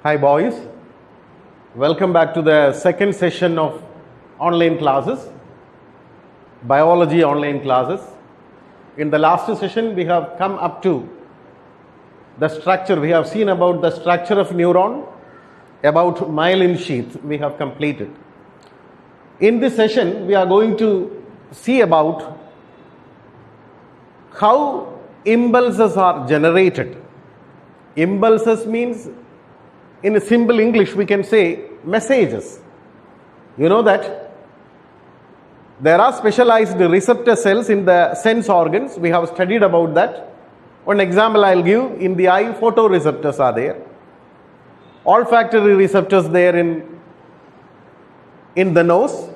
Hi boys, welcome back to the second session of online classes, biology online classes. In the last session we have come up to the structure, we have seen about the structure of neuron, about myelin sheath we have completed. In this session we are going to see about how impulses are generated. Impulses means, in a simple English we can say messages. You know that there are specialized receptor cells in the sense organs. We have studied about that. One example I will give: in the eye, photoreceptors are there, olfactory receptors there in the nose,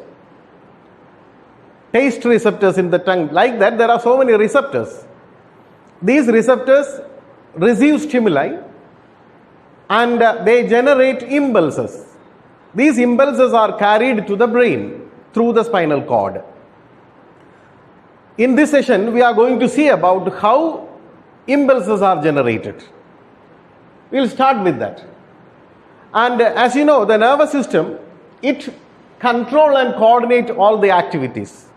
taste receptors in the tongue. Like that, there are so many receptors. These receptors receive stimuli and they generate impulses. These impulses are carried to the brain through the spinal cord. In this session, we are going to see about how impulses are generated. We will start with that. And as you know, the nervous system, it controls and coordinates all the activities.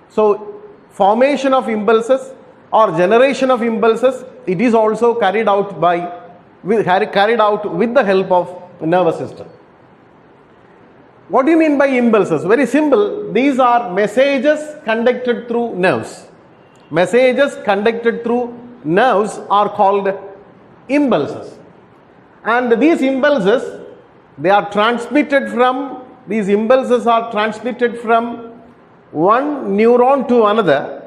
So, formation of impulses or generation of impulses, it is also carried out with the help of the nervous system. What do you mean by impulses? Very simple. These are messages conducted through nerves. Messages conducted through nerves are called impulses. And these impulses, these impulses are transmitted from one neuron to another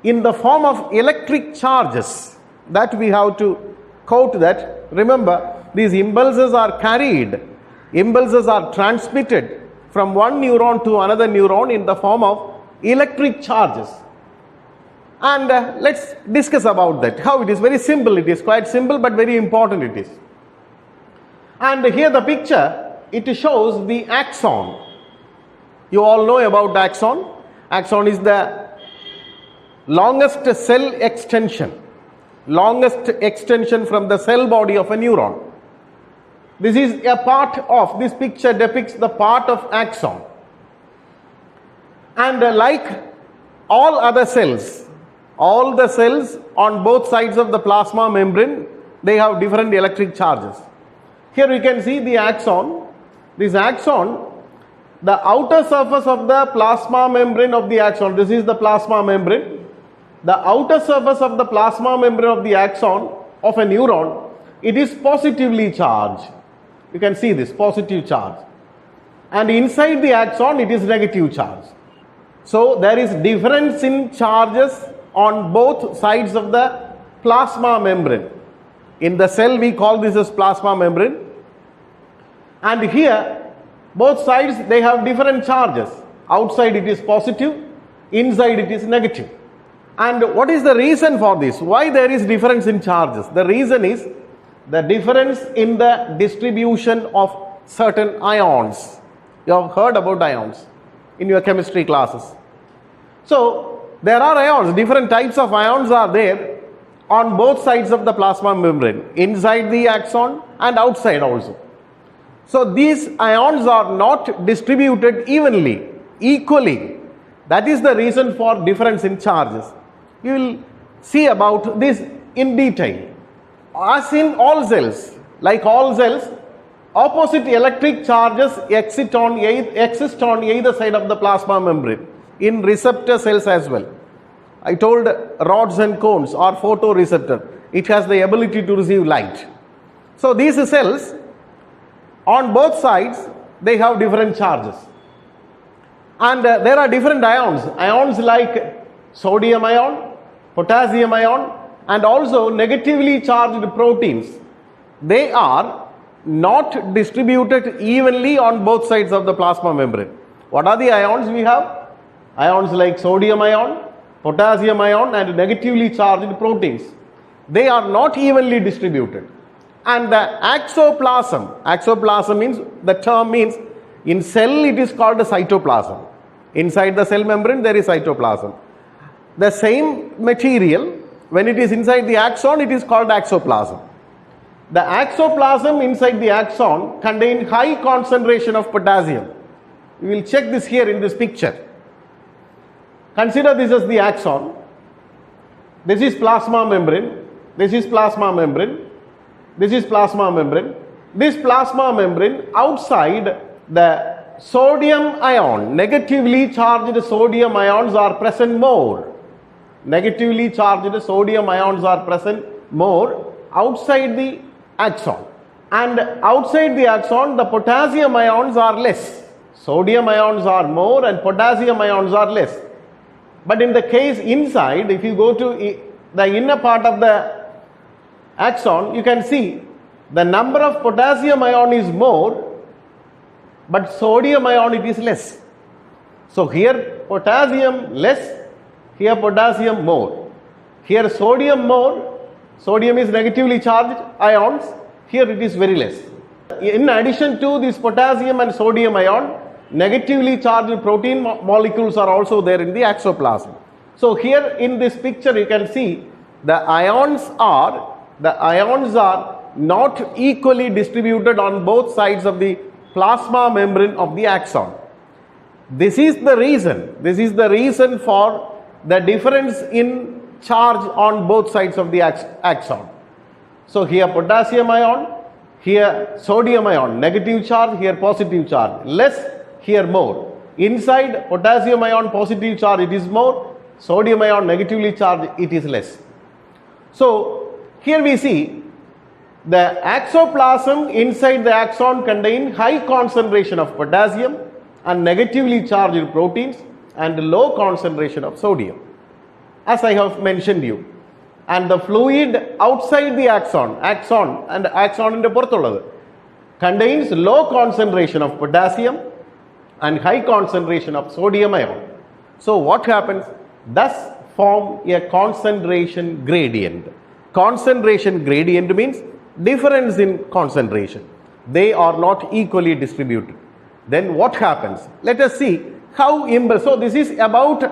in the form of electric charges. That we have to quote that. Remember, these impulses are transmitted from one neuron to another neuron in the form of electric charges. And let's discuss about that. How it is very simple. It is quite simple but very important it is. And here the picture, it shows the axon. You all know about axon. Axon is the longest cell extension. Longest extension from the cell body of a neuron. This is a part of, this picture depicts the part of axon. And like all other cells, all the cells on both sides of the plasma membrane, they have different electric charges. Here we can see the axon. This axon, the outer surface of the plasma membrane of the axon, this is the plasma membrane. The outer surface of the plasma membrane of the axon of a neuron, it is positively charged. You can see this positive charge. And inside the axon, it is negative charge. So there is difference in charges on both sides of the plasma membrane. In the cell, we call this as plasma membrane. And here, both sides, they have different charges. Outside it is positive, inside it is negative. And what is the reason for this? Why there is difference in charges? The reason is the difference in the distribution of certain ions. You have heard about ions in your chemistry classes. So there are ions, different types of ions are there on both sides of the plasma membrane, inside the axon and outside also. So these ions are not distributed evenly, equally. That is the reason for difference in charges. You will see about this in detail. As in all cells, like all cells, opposite electric charges exist on either side of the plasma membrane, in receptor cells as well. I told rods and cones or photoreceptor, it has the ability to receive light. So these cells, on both sides, they have different charges. And there are different ions. Ions like sodium ion, potassium ion, and also negatively charged proteins. They are not distributed evenly on both sides of the plasma membrane. What are the ions we have? Ions like sodium ion, potassium ion, and negatively charged proteins. They are not evenly distributed. And the axoplasm means, the term means, in cell it is called a cytoplasm. Inside the cell membrane there is cytoplasm. The same material, when it is inside the axon, it is called axoplasm. The axoplasm inside the axon contain high concentration of potassium. We will check this here in this picture. Consider this as the axon. This is plasma membrane. This is plasma membrane. This is plasma membrane. This plasma membrane, outside, the sodium ion, negatively charged sodium ions are present more. Negatively charged sodium ions are present more outside the axon. And outside the axon, the potassium ions are less. Sodium ions are more and potassium ions are less. But in the case inside, if you go to the inner part of the axon, you can see the number of potassium ion is more, but sodium ion it is less. So here potassium less, here potassium more. Here sodium more, sodium is negatively charged ions, here it is very less. In addition to this potassium and sodium ion, negatively charged protein molecules are also there in the axoplasm. So here in this picture you can see the ions are not equally distributed on both sides of the plasma membrane of the axon. This is the reason for the difference in charge on both sides of the axon. So here potassium ion, here sodium ion, negative charge, here positive charge, less, here more. Inside potassium ion positive charge it is more, sodium ion negatively charged it is less. So here we see the axoplasm inside the axon contain high concentration of potassium and negatively charged proteins and low concentration of sodium, as I have mentioned you. And the fluid outside the axon and axon in the porthulladu contains low concentration of potassium and high concentration of sodium ion. So what happens? Thus form a concentration gradient. Concentration gradient means difference in concentration. They are not equally distributed. Then what happens? Let us see how so this is about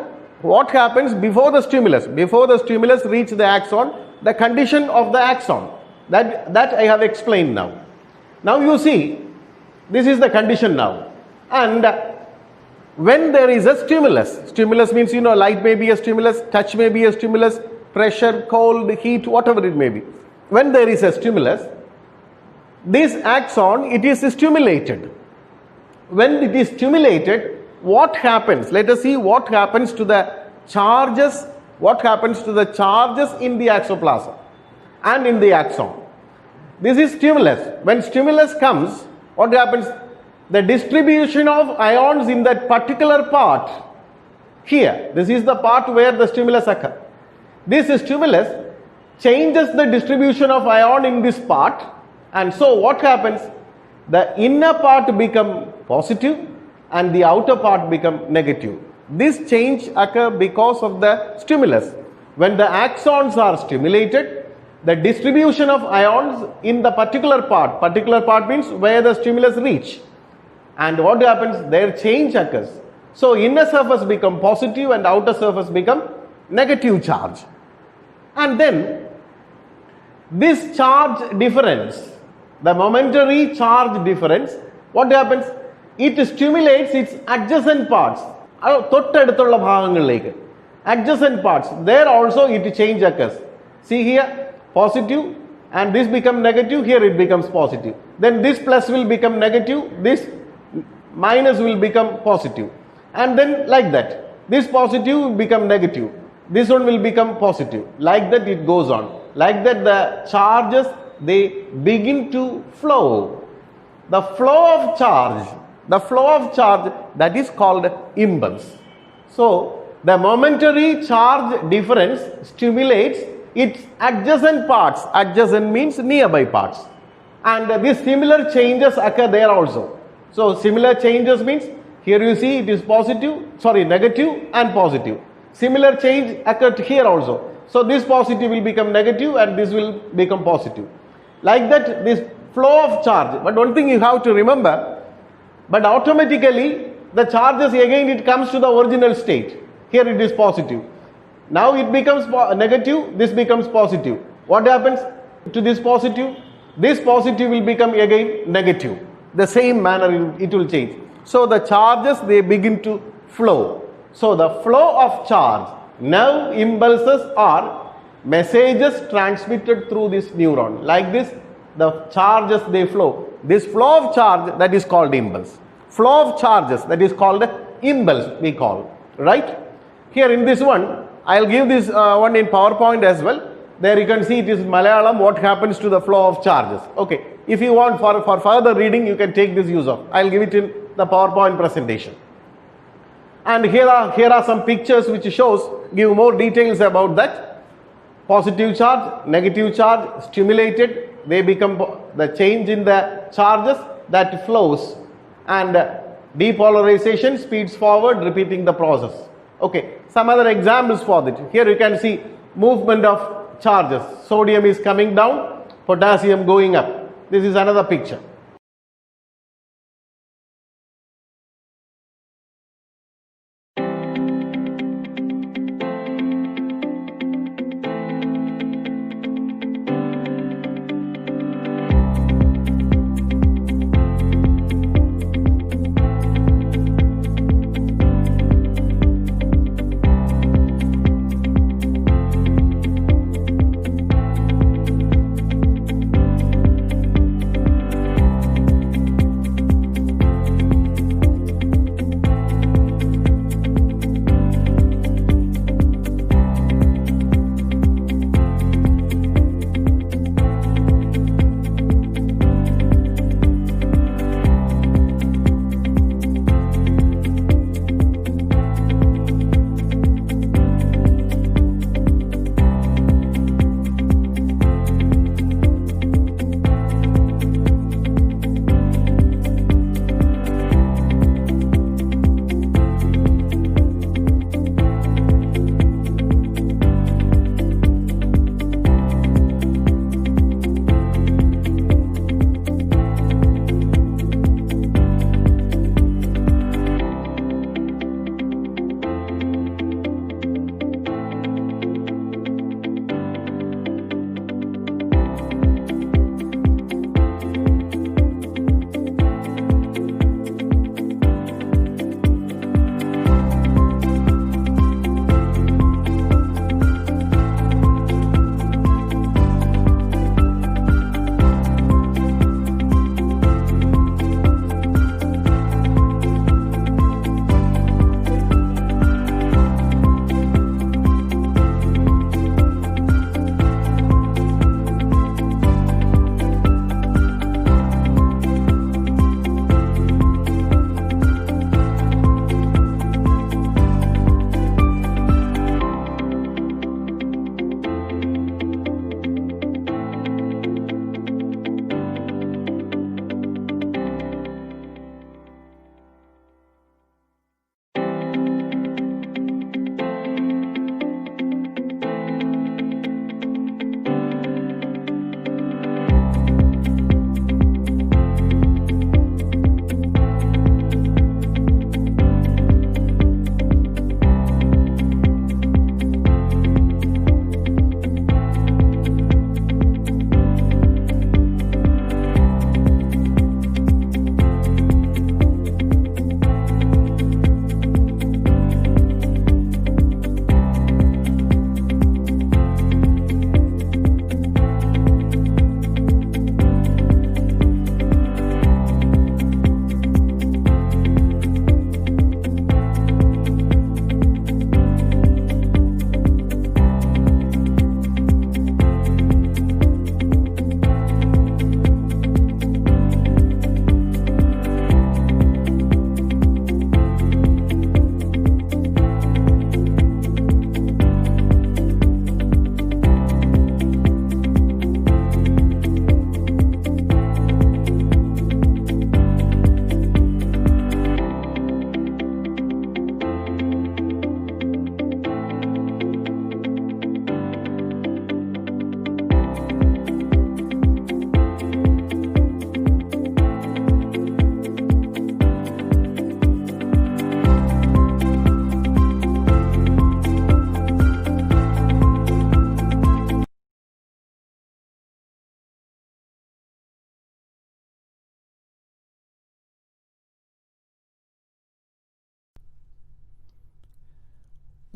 what happens before the stimulus. Before the stimulus reach the axon, the condition of the axon. That I have explained now. Now you see, this is the condition now. And when there is a stimulus means, light may be a stimulus, touch may be a stimulus, pressure, cold, heat, whatever it may be. When there is a stimulus, this axon, it is stimulated. When it is stimulated, what happens? Let us see what happens to the charges, in the axoplasm and in the axon. This is stimulus. When stimulus comes, what happens? The distribution of ions in that particular part, here, this is the part where the stimulus occurs. This stimulus changes the distribution of ion in this part, and so what happens? The inner part become positive and the outer part become negative. This change occurs because of the stimulus. When the axons are stimulated, the distribution of ions in the particular part means where the stimulus reach. And what happens? Their change occurs. So inner surface become positive and outer surface become negative charge. And then this charge difference, the momentary charge difference, what happens? It stimulates its adjacent parts. Adjacent parts, there also it change occurs. See here, positive, and this become negative, here it becomes positive. Then this plus will become negative, this minus will become positive. And then like that, this positive will become negative, this one will become positive. Like that it goes on. Like that the charges, they begin to flow. The flow of charge, that is called impulse. So the momentary charge difference stimulates its adjacent parts. Adjacent means nearby parts. And these similar changes occur there also. So similar changes means here you see it is negative and positive. Similar change occurred here also. So this positive will become negative and this will become positive. Like that, this flow of charge. But one thing you have to remember, but automatically the charges again it comes to the original state. Here it is positive. Now it becomes negative, this becomes positive. What happens to this positive? this positive will become again negative. The same manner it will change. So the charges, they begin to flow. So the flow of charge, now impulses are messages transmitted through this neuron. Like this, the charges, they flow. This flow of charge, that is called impulse. Flow of charges, that is called impulse, we call, right? Here in this one, I'll give this one in PowerPoint as well. There you can see it is Malayalam, what happens to the flow of charges. Okay, if you want for further reading, you can take this use of. I'll give it in the PowerPoint presentation. And here are some pictures which give more details about that. Positive charge, negative charge, stimulated, they become the change in the charges that flows, and depolarization speeds forward, repeating the process. Okay, some other examples for that. Here you can see movement of charges. Sodium is coming down, potassium going up. This is another picture.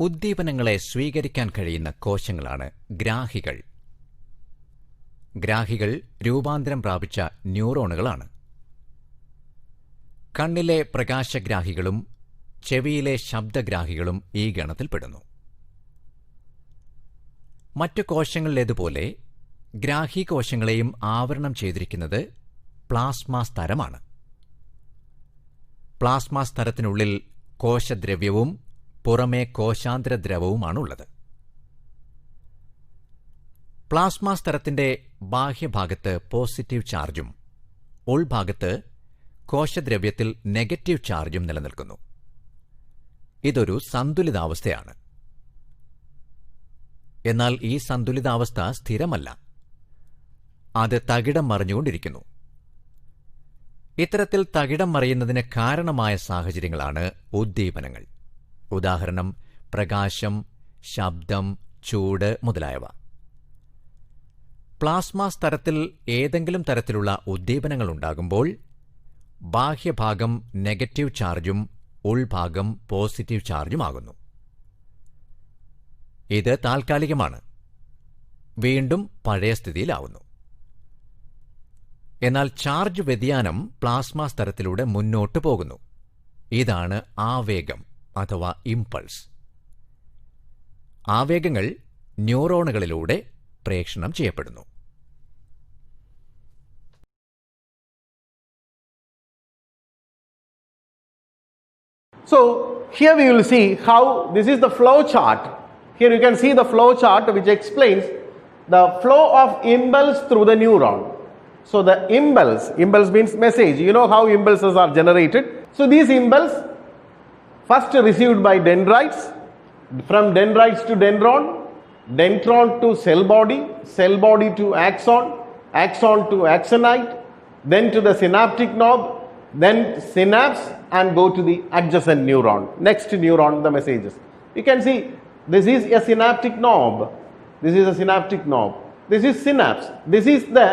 ഉദ്ദീപനങ്ങളെ സ്വീകരിക്കാൻ കഴിയുന്ന കോശങ്ങളാണ് ഗ്രാഹികൾ. ഗ്രാഹികൾ രൂപാന്തരം പ്രാപിച്ച ന്യൂറോണുകളാണ്. കണ്ണിലെ പ്രകാശഗ്രാഹികളും ചെവിയിലെ ശബ്ദഗ്രാഹികളും ഈ ഗണത്തിൽപ്പെടുന്നു. മറ്റു കോശങ്ങളിലേതുപോലെ ഗ്രാഹീകോശങ്ങളെയും ആവരണം ചെയ്തിരിക്കുന്നത് പ്ലാസ്മ സ്തരമാണ്. പ്ലാസ്മ സ്തരത്തിനുള്ളിൽ കോശദ്രവ്യവും പുറമേ കോശാന്തരദ്രവവുമാണുള്ളത്. പ്ലാസ്മ സ്തരത്തിന്റെ ബാഹ്യഭാഗത്ത് പോസിറ്റീവ് ചാർജും ഉൾഭാഗത്ത് കോശദ്രവ്യത്തിൽ നെഗറ്റീവ് ചാർജും നിലനിൽക്കുന്നു. ഇതൊരു സന്തുലിതാവസ്ഥയാണ്. എന്നാൽ ഈ സന്തുലിതാവസ്ഥ സ്ഥിരമല്ല. അത് തകിടം മറിഞ്ഞുകൊണ്ടിരിക്കുന്നു. ഇത്തരത്തിൽ തകിടം മറിയുന്നതിന് കാരണമായ സാഹചര്യങ്ങളാണ് ഉദ്ദീപനങ്ങൾ. ഉദാഹരണം പ്രകാശം, ശബ്ദം, ചൂട് മുതലായവ. പ്ലാസ്മ സ്തരത്തിൽ ഏതെങ്കിലും തരത്തിലുള്ള ഉദ്ദീപനങ്ങൾ ഉണ്ടാകുമ്പോൾ ബാഹ്യഭാഗം നെഗറ്റീവ് ചാർജും ഉൾഭാഗം പോസിറ്റീവ് ചാർജുമാകുന്നു. ഇത് താൽക്കാലികമാണ്. വീണ്ടും പഴയ സ്ഥിതിയിലാവുന്നു. എന്നാൽ ചാർജ് വ്യതിയാനം പ്ലാസ്മ സ്തരത്തിലൂടെ മുന്നോട്ടു പോകുന്നു. ഇതാണ് ആവേഗം അഥവാ ഇംപൾസ്. ആവേഗങ്ങൾ ന്യൂറോണുകളിലൂടെ പ്രേഷണം ചെയ്യപ്പെടുന്നു. So here we will see how this is the flow chart. Here you can see the flow chart which explains the flow of impulse through the neuron. So the impulse means message. You know how impulses are generated. So these impulse first received by dendrites, from dendrites to dendron, dendron to cell body to axon, axon to axonite, then to the synaptic knob, then synapse, and go to the adjacent neuron. Next neuron, the messages. You can see this is a synaptic knob. This is a synaptic knob. This is synapse. This is the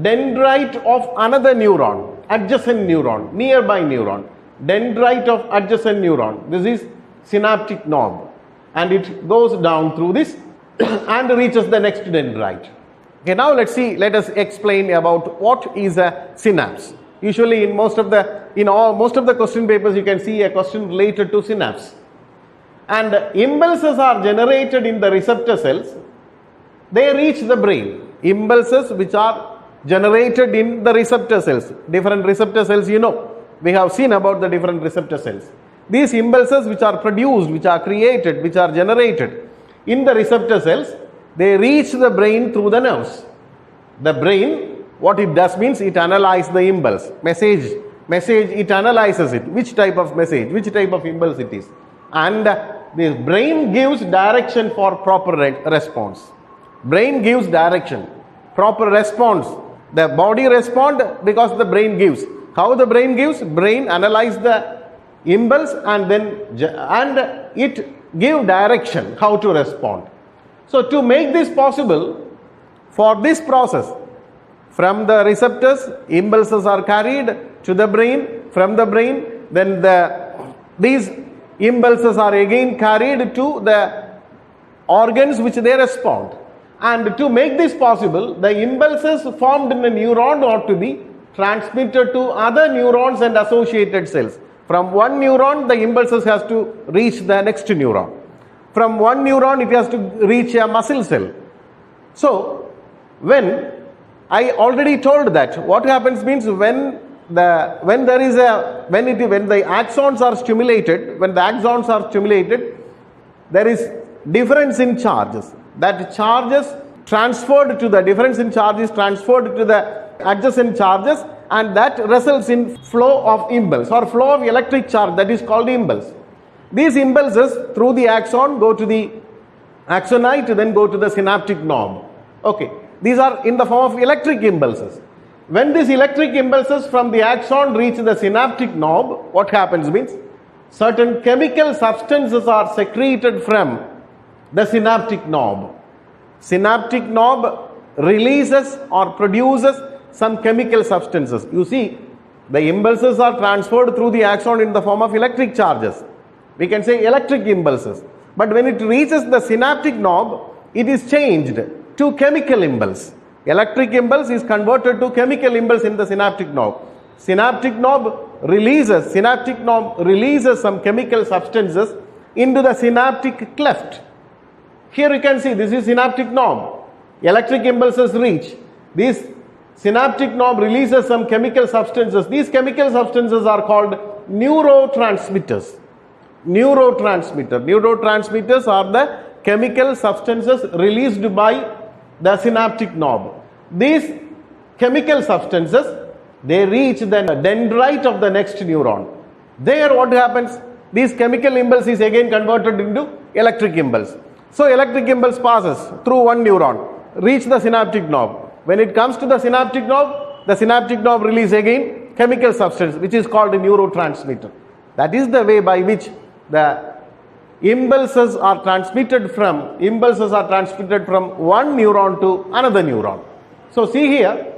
dendrite of another neuron, adjacent neuron, nearby neuron. Dendrite of adjacent neuron. This is synaptic knob. And it goes down through this and reaches the next dendrite. Okay, now let us explain about what is a synapse. Usually in most of the question papers you can see a question related to synapse. And impulses are generated in the receptor cells. They reach the brain. Impulses which are generated in the receptor cells. Different receptor cells, you know. We have seen about the different receptor cells. These impulses which are produced, which are created, which are generated in the receptor cells, they reach the brain through the nerves. The brain, what it does means it analyzes the impulse. Message, it analyzes it. Which type of message, which type of impulse it is. And the brain gives direction for proper response. Brain gives direction, proper response. The body responds because the brain gives. How the brain gives? Brain analyzes the impulse and it give direction how to respond. So to make this possible, for this process, from the receptors, impulses are carried to the brain. From the brain, then these impulses are again carried to the organs which they respond. And to make this possible, the impulses formed in a neuron ought to be transmitted to other neurons and associated cells. From one neuron, the impulses has to reach the next neuron. From one neuron, it has to reach a muscle cell. So, when I already told that what happens means when the axons are stimulated, there is difference in charges. That charges transferred to the difference in charges transferred to the adjacent charges, and that results in flow of impulse or flow of electric charge, that is called impulse. These impulses through the axon go to the axonite, then go to the synaptic knob. Okay, these are in the form of electric impulses. When these electric impulses from the axon reach the synaptic knob, what happens means certain chemical substances are secreted from the synaptic knob. Synaptic knob releases or produces some chemical substances. You see, the impulses are transferred through the axon in the form of electric charges. We can say electric impulses. But when it reaches the synaptic knob, it is changed to chemical impulse. Electric impulse is converted to chemical impulse in the synaptic knob. Synaptic knob releases some chemical substances into the synaptic cleft. Here you can see this is synaptic knob. Electric impulses reach. This synaptic knob releases some chemical substances. These chemical substances are called neurotransmitters. Neurotransmitters are the chemical substances released by the synaptic knob. These chemical substances, they reach the dendrite of the next neuron. There what happens? This chemical impulse is again converted into electric impulse. So electric impulse passes through one neuron, reach the synaptic knob. When it comes to the synaptic knob release again chemical substance which is called a neurotransmitter. That is the way by which the impulses are transmitted from one neuron to another neuron. So see here,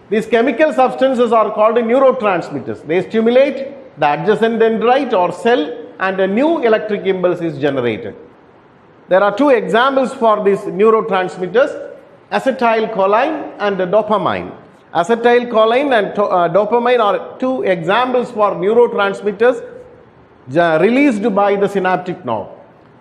these chemical substances are called neurotransmitters. They stimulate the adjacent dendrite or cell and a new electric impulse is generated. There are two examples for these neurotransmitters, acetylcholine and dopamine. Acetylcholine and dopamine are two examples for neurotransmitters released by the synaptic knob.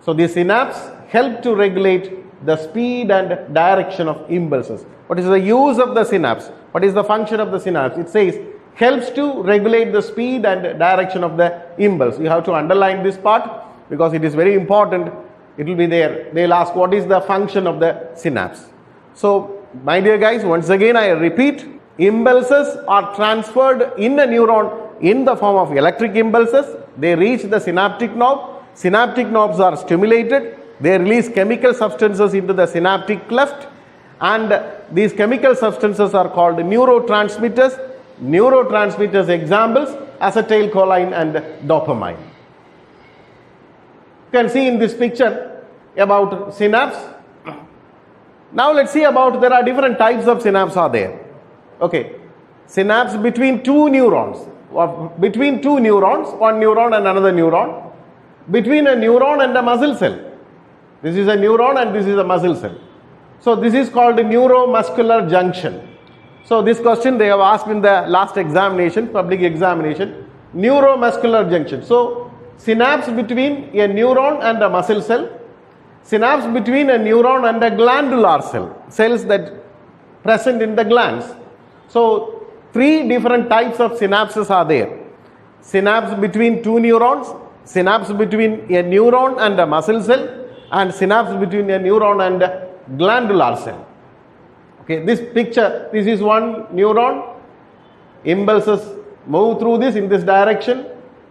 So the synapse help to regulate the speed and direction of impulses. What is the use of the synapse? What is the function of the synapse? It says helps to regulate the speed and direction of the impulse. You have to underline this part because it is very important. It will be there. They'll ask what is the function of the synapse. So my dear guys, once again I repeat, impulses are transferred in a neuron in the form of electric impulses. They reach the synaptic knob. Synaptic knobs are stimulated. They release chemical substances into the synaptic cleft, and these chemical substances are called neurotransmitters. Neurotransmitters examples, acetylcholine and dopamine. You can see in this picture about synapse. Now let's see about, there are different types of synapse are there. Okay, synapse between two neurons, one neuron and another neuron, between a neuron and a muscle cell. This is a neuron and this is a muscle cell. So this is called a neuromuscular junction. So this question they have asked in the last examination, public examination, neuromuscular junction. So synapse between a neuron and a muscle cell, synapse between a neuron and a glandular cell, cells that present in the glands. So three different types of synapses are there. Synapse between two neurons, synapse between a neuron and a muscle cell, and synapse between a neuron and a glandular cell. Okay, this picture, this is one neuron, impulses move through this in this direction,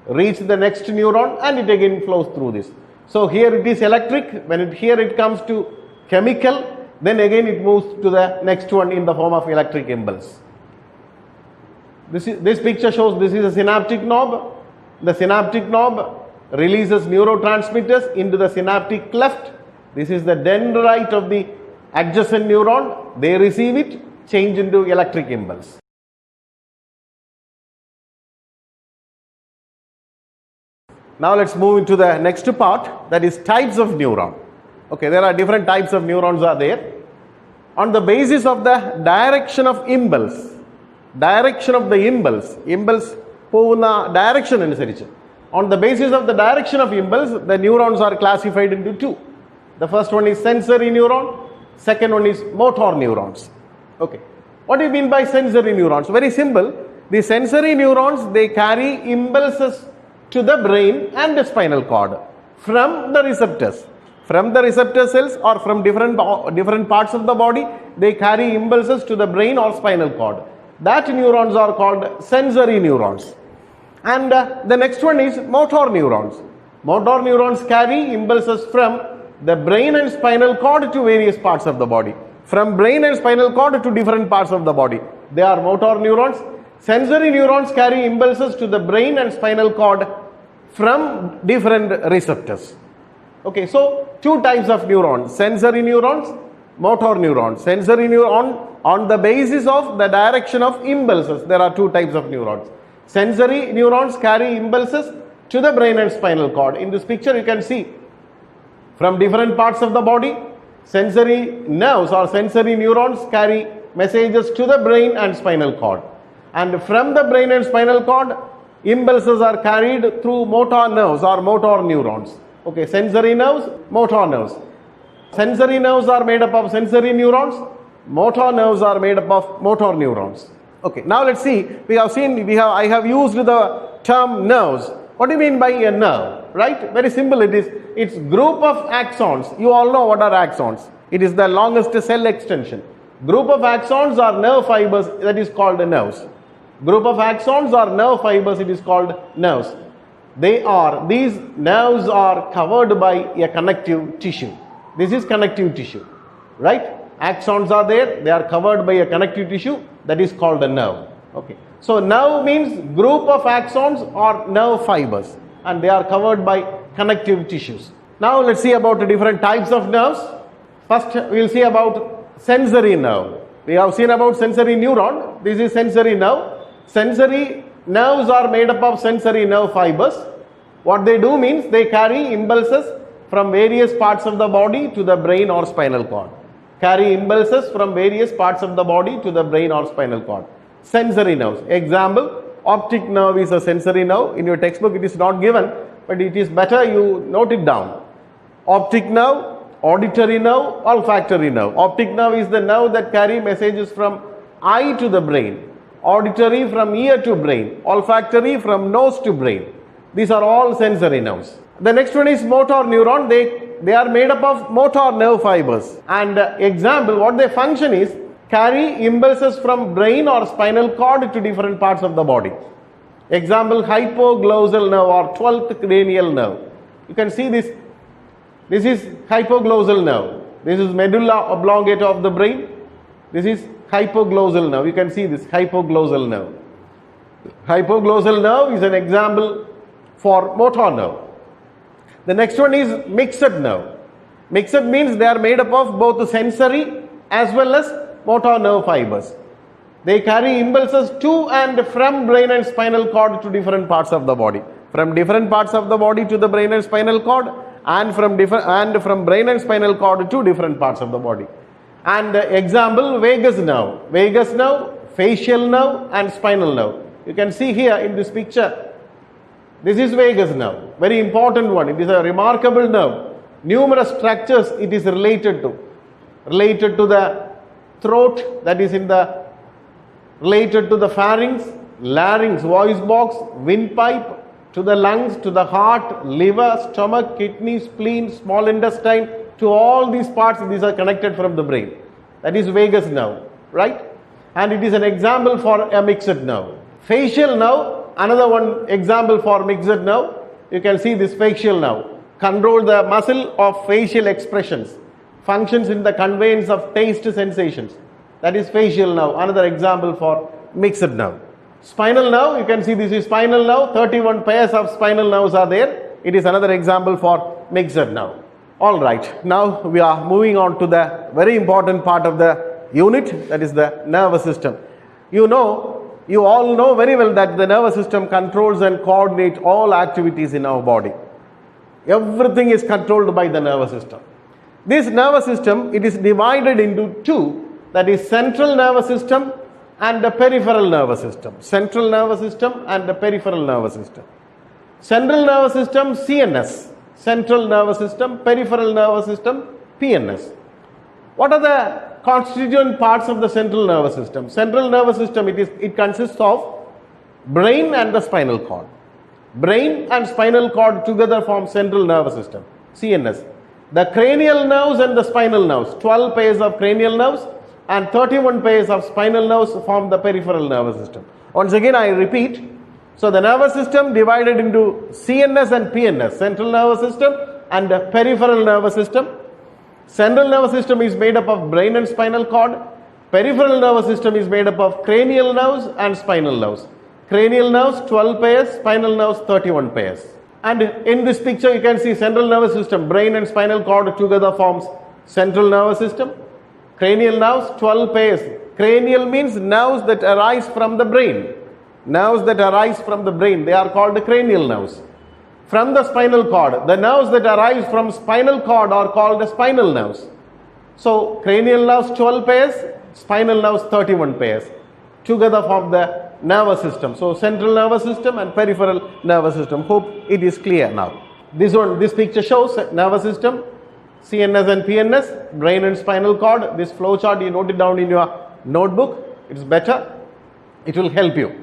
reach the next neuron, and it again flows through this. So here it is electric, here it comes to chemical, then again it moves to the next one in the form of electric impulse. This picture shows this is a synaptic knob. The synaptic knob releases neurotransmitters into the synaptic cleft. This is the dendrite of the adjacent neuron. They receive it, change into electric impulse. Now let's move into the next part, that is types of neuron. Okay, there are different types of neurons are there. On the basis of the direction of impulse പോകുന്ന direction അനുസരിച്ച്, on the basis of the direction of impulse, the neurons are classified into two. The first one is sensory neuron, second one is motor neurons. Okay, what do you mean by sensory neurons? Very simple. The sensory neurons, they carry impulses to the brain and the spinal cord from the receptors. From the receptor cells or from different parts of the body, they carry impulses to the brain or spinal cord. That neurons are called sensory neurons. And the next one is motor neurons. Motor neurons carry impulses from the brain and spinal cord to various parts of the body. From brain and spinal cord to different parts of the body. They are motor neurons. Sensory neurons carry impulses to the brain and spinal cord from different receptors. Okay, so two types of neurons, sensory neurons, motor neurons. Sensory neuron, on the basis of the direction of impulses, there are two types of neurons. Sensory neurons carry impulses to the brain and spinal cord. In this picture you can see From different parts of the body, sensory nerves or sensory neurons carry messages to the brain and spinal cord. And from the brain and spinal cord, impulses are carried through motor nerves or motor neurons. Okay, sensory nerves, motor nerves. Sensory nerves are made up of sensory neurons. Motor nerves are made up of motor neurons. Okay, now let's see. I have used the term nerves. What do you mean by a nerve? Right? Very simple it is. It's group of axons. You all know what are axons. It is the longest cell extension. Group of axons are nerve fibers, that is called nerves. Group of axons are nerve fibers, it is called nerves. These nerves are covered by a connective tissue. This is connective tissue, right? Axons are there, they are covered by a connective tissue, that is called a nerve. Okay. So nerve means group of axons or nerve fibers, and they are covered by connective tissues. Now let's see about the different types of nerves. First we will see about sensory nerve. We have seen about sensory neuron. This is sensory nerve. Sensory nerves are made up of sensory nerve fibers. What they do means they carry impulses from various parts of the body to the brain or spinal cord. Carry impulses from various parts of the body to the brain or spinal cord. Sensory nerves. Example, optic nerve is a sensory nerve. In your textbook it is not given, but it is better you note it down. Optic nerve, auditory nerve, olfactory nerve. Optic nerve is the nerve that carry messages from eye to the brain. Auditory from ear to brain. Olfactory from nose to brain. These are all sensory nerves. The next one is motor neuron. They are made up of motor nerve fibers. And example, what they function is carry impulses from brain or spinal cord to different parts of the body. Example, hypoglossal nerve or 12th cranial nerve. You can see this. This is hypoglossal nerve. This is medulla oblongata of the brain. This is hypoglossal nerve. You can see this hypoglossal nerve. Hypoglossal nerve is an example for motor nerve. The next one is mixed nerve. Mixed means they are made up of both sensory as well as motor nerve fibers. They carry impulses to and from brain and spinal cord to different parts of the body. From different parts of the body to the brain and spinal cord, and from brain and spinal cord to different parts of the body. And example, vagus nerve. Vagus nerve, facial nerve and spinal nerve. You can see here in this picture. This is vagus nerve, very important one. It is a remarkable nerve. Numerous structures it is related to. Related to the throat, that is related to the pharynx, larynx, voice box, windpipe, to the lungs, to the heart, liver, stomach, kidney, spleen, small intestine, to all these parts, these are connected from the brain. That is vagus nerve, right? And it is an example for a mixed nerve. Facial nerve, another one example for mixed nerve. You can see this facial nerve. Control the muscle of facial expressions. Functions in the conveyance of taste sensations. That is facial nerve, another example for mixed nerve. Spinal nerve, you can see this is spinal nerve. 31 pairs of spinal nerves are there. It is another example for mixed nerve. Alright, now we are moving on to the very important part of the unit, that is the nervous system. You all know very well that the nervous system controls and coordinates all activities in our body. Everything is controlled by the nervous system. This nervous system, it is divided into two, that is central nervous system and the peripheral nervous system. Central nervous system and the peripheral nervous system. Central nervous system, CNS. Central nervous system, peripheral nervous system, PNS. What are the constituent parts of the central nervous system? Central nervous system, it consists of brain and the spinal cord. Brain and spinal cord together form central nervous system, CNS. The cranial nerves and the spinal nerves, 12 pairs of cranial nerves and 31 pairs of spinal nerves form the peripheral nervous system. Once again I repeat, so the nervous system divided into CNS and PNS, central nervous system and the peripheral nervous system. Central nervous system is made up of brain and spinal cord. Peripheral nervous system is made up of cranial nerves and spinal nerves. Cranial nerves 12 pairs, spinal nerves 31 pairs. And in this picture you can see central nervous system, brain and spinal cord together forms central nervous system. Cranial nerves 12 pairs. Cranial means nerves that arise from the brain. Nerves that arise from the brain, they are called the cranial nerves. from the spinal cord. The nerves that arise from spinal cord are called the spinal nerves. So cranial nerves 12 pairs, spinal nerves 31 pairs together form the nervous system. So central nervous system and peripheral nervous system. Hope it is clear now. This picture shows nervous system, CNS and PNS, brain and spinal cord. This flow chart you note it down in your notebook. It's better. It will help you.